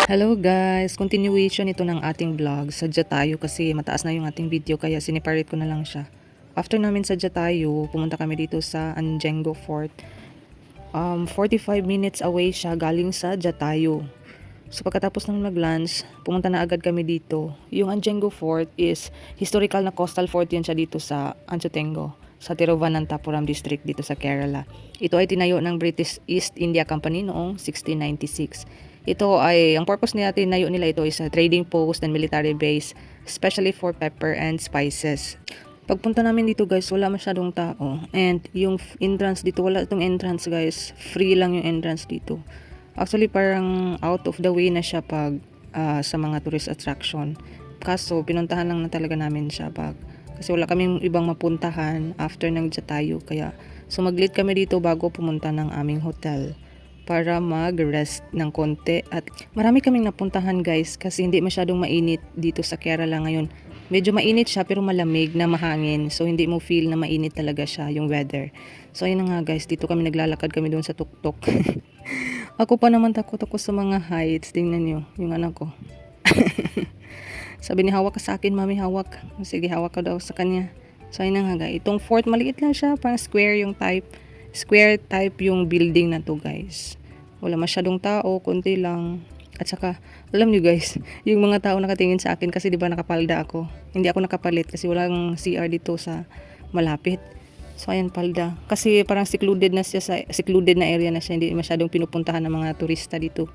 Hello guys! Continuation ito ng ating vlog. Sadya tayo kasi mataas na yung ating video kaya siniparate ko na lang siya. After namin sadya tayo, pumunta kami dito sa Anjengo Fort. 45 minutes away siya galing sa Jatayo. So pagkatapos ng mag-lunch, pumunta na agad kami dito. Yung Anjengo Fort is historical na coastal fort yan siya dito sa Anchotengo, sa Tiruvananthapuram district dito sa Kerala. Ito ay tinayo ng British East India Company noong 1696. Ito ay, ang purpose nila, tinayo nila ito is a trading post and military base, especially for pepper and spices. Pagpunta namin dito guys, wala masyadong tao. And yung entrance dito, wala itong entrance guys. Free lang yung entrance dito. Actually parang out of the way na siya pag sa mga tourist attraction. Kaso pinuntahan lang na talaga namin siya kasi wala kaming ibang mapuntahan after ng Jatayo. Kaya sumaglit kami dito bago pumunta ng aming hotel para mag-rest ng konti. At marami kaming napuntahan guys kasi hindi masyadong mainit dito sa Kerala ngayon. Medyo mainit siya pero malamig na mahangin. So hindi mo feel na mainit talaga siya yung weather. So ayun na nga guys, dito kami naglalakad kami doon sa tuktok. Ako pa naman takot ako sa mga heights. Tingnan nyo, yung anak ko. Sabi ni hawak ka sa akin, mami, hawak. Sige, hawak ka daw sa kanya. So ayun na nga guys, itong fort maliit lang siya, parang square yung type. Square type yung building na to guys. Wala masyadong tao, konti lang. At saka, alam nyo guys, yung mga tao nakatingin sa akin kasi di ba nakapalda ako. Hindi ako nakapalit kasi walang CR dito sa malapit. So ayan, palda. Kasi parang secluded na siya, secluded na area na siya. Hindi masyadong pinupuntahan ng mga turista dito.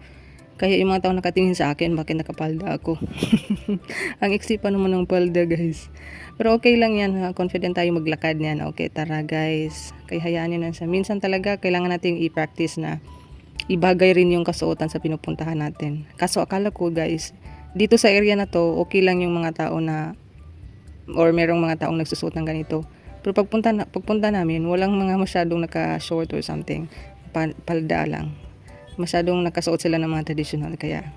Kaya yung mga tao nakatingin sa akin, bakit nakapalda ako? Ang iksi pa naman ng palda guys. Pero okay lang yan ha. Confident tayo maglakad niyan. Okay, tara guys. Kaya hayaan nyo na siya. Minsan talaga kailangan natin i-practice na ibagay rin yung kasuotan sa pinupuntahan natin. Kaso akala ko guys, dito sa area na to, okay lang yung mga tao na, or merong mga taong nagsusuot ng ganito. Pero pagpunta namin, walang mga masyadong naka-short or something. Palda lang. Masyadong nakasuot sila ng mga traditional. Kaya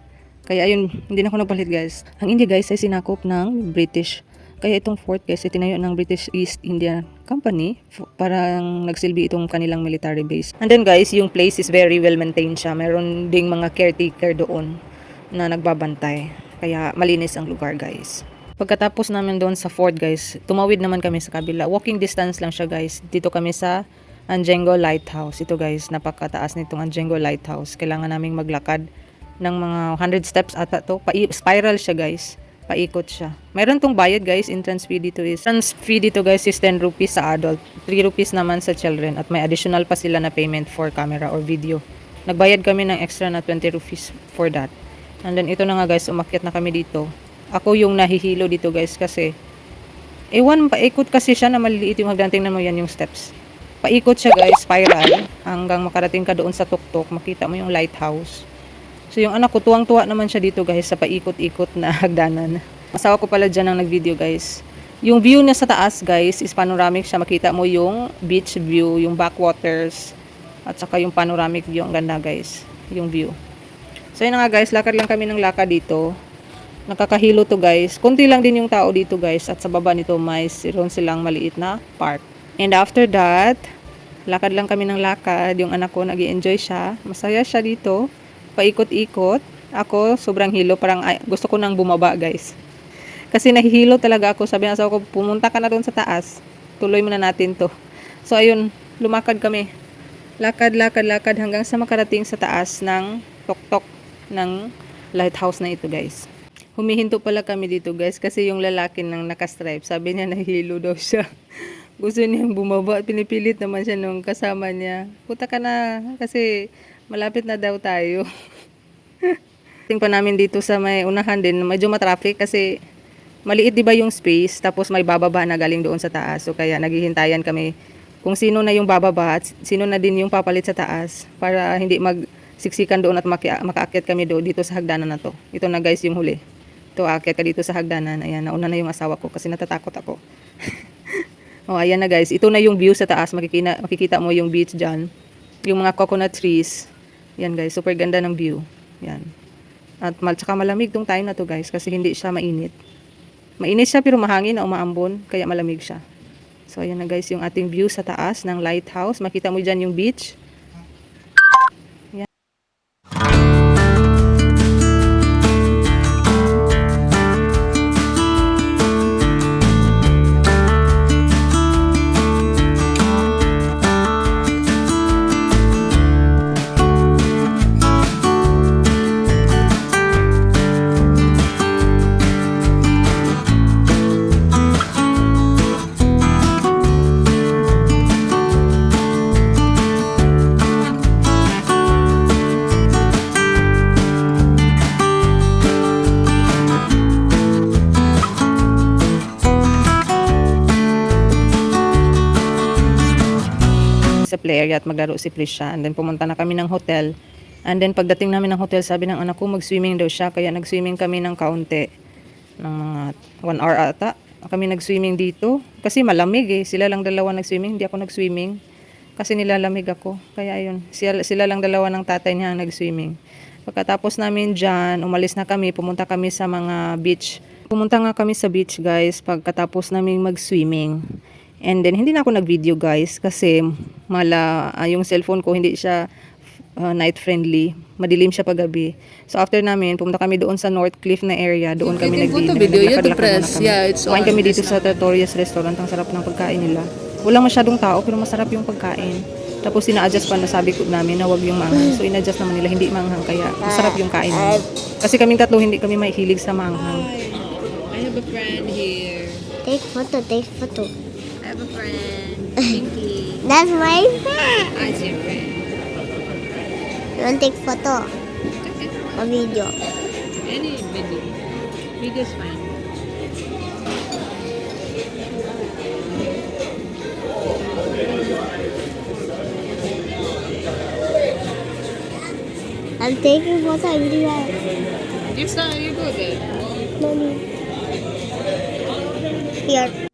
ayun, hindi na ako nagpalit guys. Ang India guys ay sinakop ng British. Kaya itong fort guys ay tinayo ng British East India Company. Parang nagsilbi itong kanilang military base. And then guys, yung place is very well maintained siya. Meron ding mga caretaker doon na nagbabantay. Kaya malinis ang lugar guys. Pagkatapos namin doon sa fort guys, tumawid naman kami sa kabila. Walking distance lang siya guys. Dito kami sa Anjengo Lighthouse. Ito guys, napakataas nitong Anjengo Lighthouse. Kailangan naming maglakad ng mga 100 steps ata to. Spiral siya guys. Paikot siya. Mayroon tong bayad guys. Entrance fee dito is 10 rupees sa adult. 3 rupees naman sa children. At may additional pa sila na payment for camera or video. Nagbayad kami ng extra na 20 rupees for that. And then ito na nga guys, umakyat na kami dito. Ako yung nahihilo dito guys kasi paikot kasi siya na maliliit yung hagdan. Tingnan mo yan yung steps. Paikot siya guys, spiral. Hanggang makarating ka doon sa tuktok. Makita mo yung lighthouse. So yung anak ko, tuwang-tuwa naman siya dito guys sa paikot-ikot na hagdanan. Asawa ko pala dyan ang nag-video guys. Yung view niya sa taas guys is panoramic siya. Makita mo yung beach view, yung backwaters, at saka yung panoramic view. Ang ganda guys, yung view. So yun nga guys, lakad lang kami ng lakad dito. Nakakahilo to guys. Kunti lang din yung tao dito guys. At sa baba nito mayroon silang maliit na park. And after that, lakad lang kami ng lakad. Yung anak ko nag-i-enjoy siya. Masaya siya dito. Paikot-ikot. Ako, sobrang hilo. Parang gusto ko nang bumaba, guys. Kasi nahihilo talaga ako. Sabi na ko, pumunta ka na doon sa taas. Tuloy muna natin to. So, ayun, lumakad kami. Lakad hanggang sa makarating sa taas ng tuktok ng lighthouse na ito, guys. Humihinto pala kami dito, guys. Kasi yung lalaki ng nakastripe, sabi niya nahihilo daw siya. Gusto niyang bumaba. Pinipilit naman siya nung kasama niya. Puta ka na. Kasi malapit na daw tayo. Tingnan pa namin dito sa may unahan din. Medyo matraffic kasi maliit diba yung space. Tapos may bababa na galing doon sa taas. So kaya naghihintayan kami kung sino na yung bababa at sino na din yung papalit sa taas. Para hindi magsiksikan doon at makaakyat kami doon dito sa hagdanan na to. Ito na guys yung huli. Ito, aakyat ka dito sa hagdanan. Ayan, nauna na yung asawa ko kasi natatakot ako. Oh, ayan na guys. Ito na yung view sa taas. Makikita mo yung beach dyan. Yung mga coconut trees. Yan guys. Super ganda ng view. Yan. At saka malamig tong time na to guys. Kasi hindi siya mainit. Mainit siya pero mahangin na umaambon. Kaya malamig siya. So ayan na guys yung ating view sa taas ng lighthouse. Makita mo dyan yung beach. Yan. area at maglaro si Prisha. And then pumunta na kami ng hotel. And then pagdating namin ng hotel, sabi ng anak ko mag-swimming daw siya. Kaya nag-swimming kami ng kaunti. Ng mga 1 hour ata. Kami nag-swimming dito. Kasi malamig eh. Sila lang dalawa nag-swimming. Hindi ako nag-swimming. Kasi nilalamig ako. Kaya ayun. Sila lang dalawa ng tatay niya nag-swimming. Pagkatapos namin dyan, umalis na kami. Pumunta kami sa mga beach. Pumunta nga kami sa beach guys. Pagkatapos namin mag-swimming. And then hindi na ako nag-video guys. Kasi yung cellphone ko hindi siya night friendly. Madilim siya paggabi. So after namin, pumunta kami doon sa North Cliff na area. Doon kami nag-dinner. Kumain kami dito sa Trattoria's restaurant. Ang sarap ng pagkain nila. Walang masyadong tao pero masarap yung pagkain. Tapos ina-adjust pa na sabi ko namin na wag yung manghang. So ina-adjust naman nila hindi manghang kaya masarap yung kain nila. Kasi kaming tatlo hindi kami mahilig sa manghang. I have a friend here. Take photo, take photo. I have a friend. Pinky. That's my friend. That's your friend. You want take photo? A video. Any video. Video's fine. I'm taking photo everywhere. You go there. Mommy. Here.